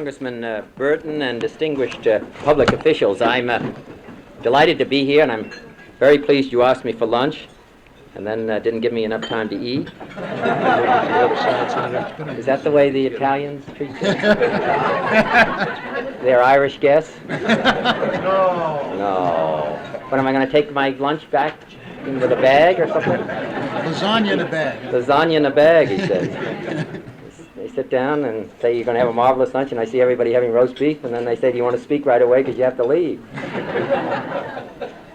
Congressman Burton and distinguished public officials, I'm delighted to be here, and I'm very pleased you asked me for lunch and then didn't give me enough time to eat. Is that the way the Italians treat their Irish guests? No. What, am I going to take my lunch back with a bag or something? Lasagna in a bag. Lasagna in a bag, he says. They sit down and say, you're going to have a marvelous lunch, and I see everybody having roast beef, and then they say, do you want to speak right away because you have to leave?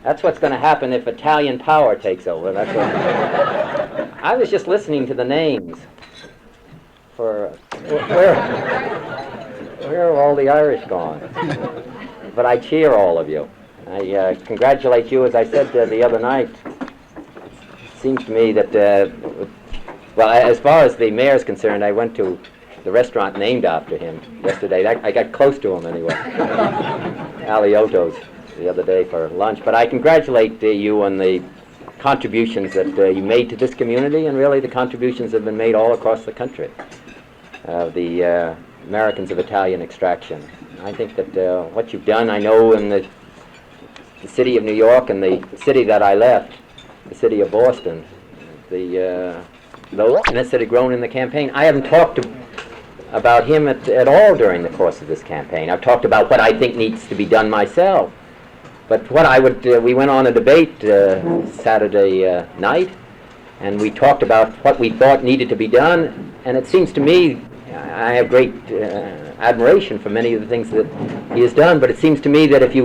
That's what's going to happen if Italian power takes over. That's what. I was just listening to the names for where are all the Irish gone? But I cheer all of you. I congratulate you. As I said the other night, it seems to me that, well, as far as the mayor's concerned, I went to the restaurant named after him yesterday. I got close to him anyway. Aliotto's the other day for lunch. But I congratulate you on the contributions that you made to this community, and really the contributions that have been made all across the country. The Americans of Italian extraction. I think that what you've done, I know in the city of New York and the city that I left, the city of Boston, the awareness that had grown in the campaign. I haven't talked about him at all during the course of this campaign. I've talked about what I think needs to be done myself. But what I would, we went on a debate Saturday night, and we talked about what we thought needed to be done, and it seems to me, I have great admiration for many of the things that he has done, but it seems to me that if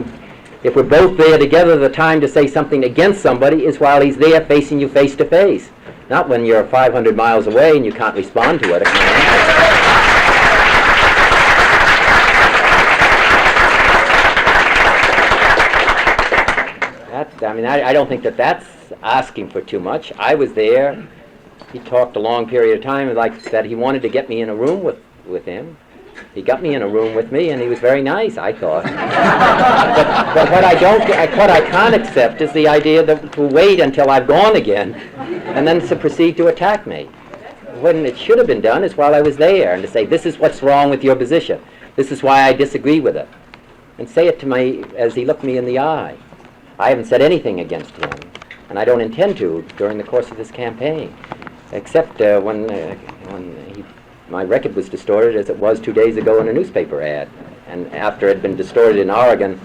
we're both there together, the time to say something against somebody is while he's there facing you face to face, not when you're 500 miles away and you can't respond to it. I don't think that that's asking for too much. I was there. He talked a long period of time like that he wanted to get me in a room with him. He got me in a room with me, and he was very nice, I thought. but what I can't accept is the idea that to wait until I've gone again and then to proceed to attack me. When it should have been done is while I was there, and to say, this is what's wrong with your position. This is why I disagree with it. And say it to me as he looked me in the eye. I haven't said anything against him, and I don't intend to during the course of this campaign, except when my record was distorted, as it was 2 days ago in a newspaper ad. And after it had been distorted in Oregon,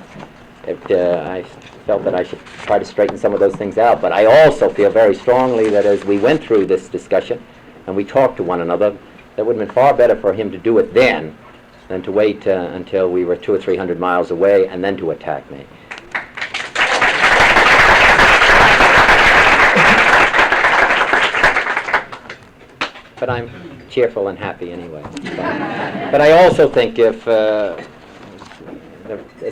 I felt that I should try to straighten some of those things out. But I also feel very strongly that as we went through this discussion and we talked to one another, that would have been far better for him to do it then than to wait until we were 200 or 300 miles away and then to attack me. But I'm cheerful and happy anyway. But I also think if, as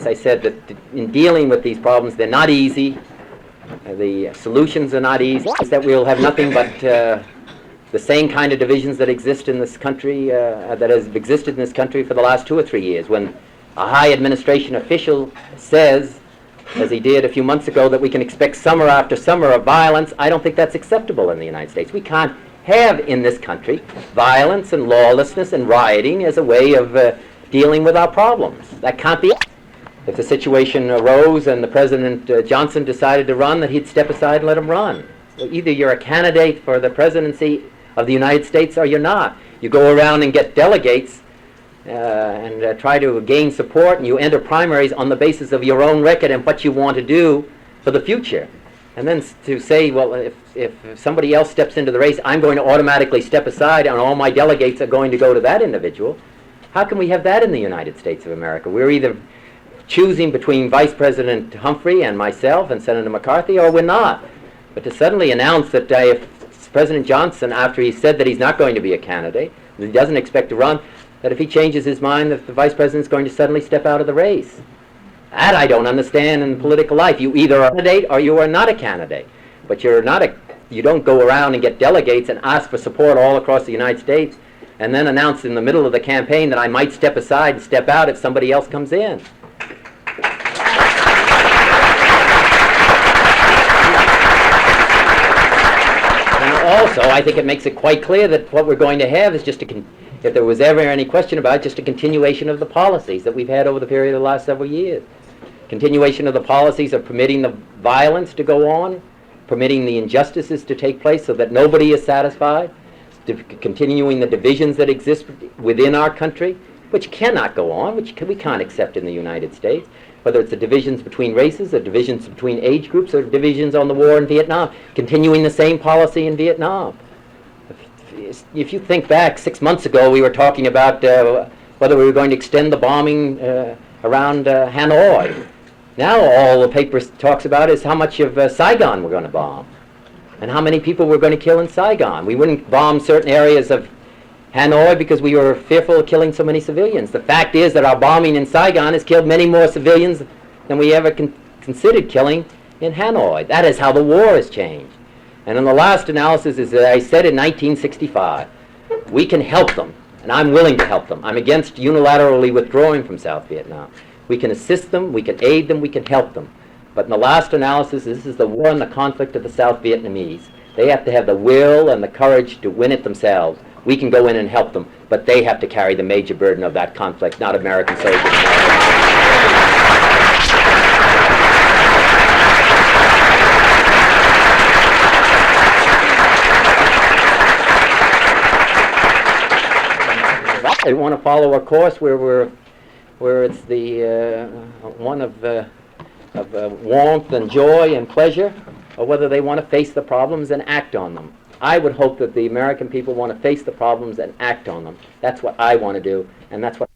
I said, that in dealing with these problems, they're not easy. The solutions are not easy. It's that we'll have nothing but the same kind of divisions that exist in this country, that has existed in this country for the last 2 or 3 years. When a high administration official says, as he did a few months ago, that we can expect summer after summer of violence, I don't think that's acceptable in the United States. We can't have in this country violence and lawlessness and rioting as a way of dealing with our problems. That can't be. If the situation arose and the President Johnson decided to run, that he'd step aside and let him run. So either you're a candidate for the presidency of the United States or you're not. You go around and get delegates and try to gain support, and you enter primaries on the basis of your own record and what you want to do for the future. And then to say, well, if somebody else steps into the race, I'm going to automatically step aside and all my delegates are going to go to that individual. How can we have that in the United States of America? We're either choosing between Vice President Humphrey and myself and Senator McCarthy, or we're not. But to suddenly announce that if President Johnson, after he said that he's not going to be a candidate, that he doesn't expect to run, that if he changes his mind, that the Vice President's going to suddenly step out of the race. That I don't understand in political life. You either are a candidate or you are not a candidate. But you don't go around and get delegates and ask for support all across the United States and then announce in the middle of the campaign that I might step aside and step out if somebody else comes in. And also, I think it makes it quite clear that what we're going to have is just a if there was ever any question about it, just a continuation of the policies that we've had over the period of the last several years. Continuation of the policies of permitting the violence to go on, permitting the injustices to take place so that nobody is satisfied, continuing the divisions that exist within our country, which cannot go on, which we can't accept in the United States, whether it's the divisions between races, or divisions between age groups, or divisions on the war in Vietnam, continuing the same policy in Vietnam. If you think back 6 months ago, we were talking about whether we were going to extend the bombing around Hanoi. Now all the paper talks about is how much of Saigon we're going to bomb and how many people we're going to kill in Saigon. We wouldn't bomb certain areas of Hanoi because we were fearful of killing so many civilians. The fact is that our bombing in Saigon has killed many more civilians than we ever considered killing in Hanoi. That is how the war has changed. And in the last analysis, as I said in 1965, we can help them, and I'm willing to help them. I'm against unilaterally withdrawing from South Vietnam. We can assist them, we can aid them, we can help them. But in the last analysis, this is the war and the conflict of the South Vietnamese. They have to have the will and the courage to win it themselves. We can go in and help them, but they have to carry the major burden of that conflict, not American soldiers. They want to follow a course where it's the one of warmth and joy and pleasure, or whether they want to face the problems and act on them. I would hope that the American people want to face the problems and act on them. That's what I want to do, and that's what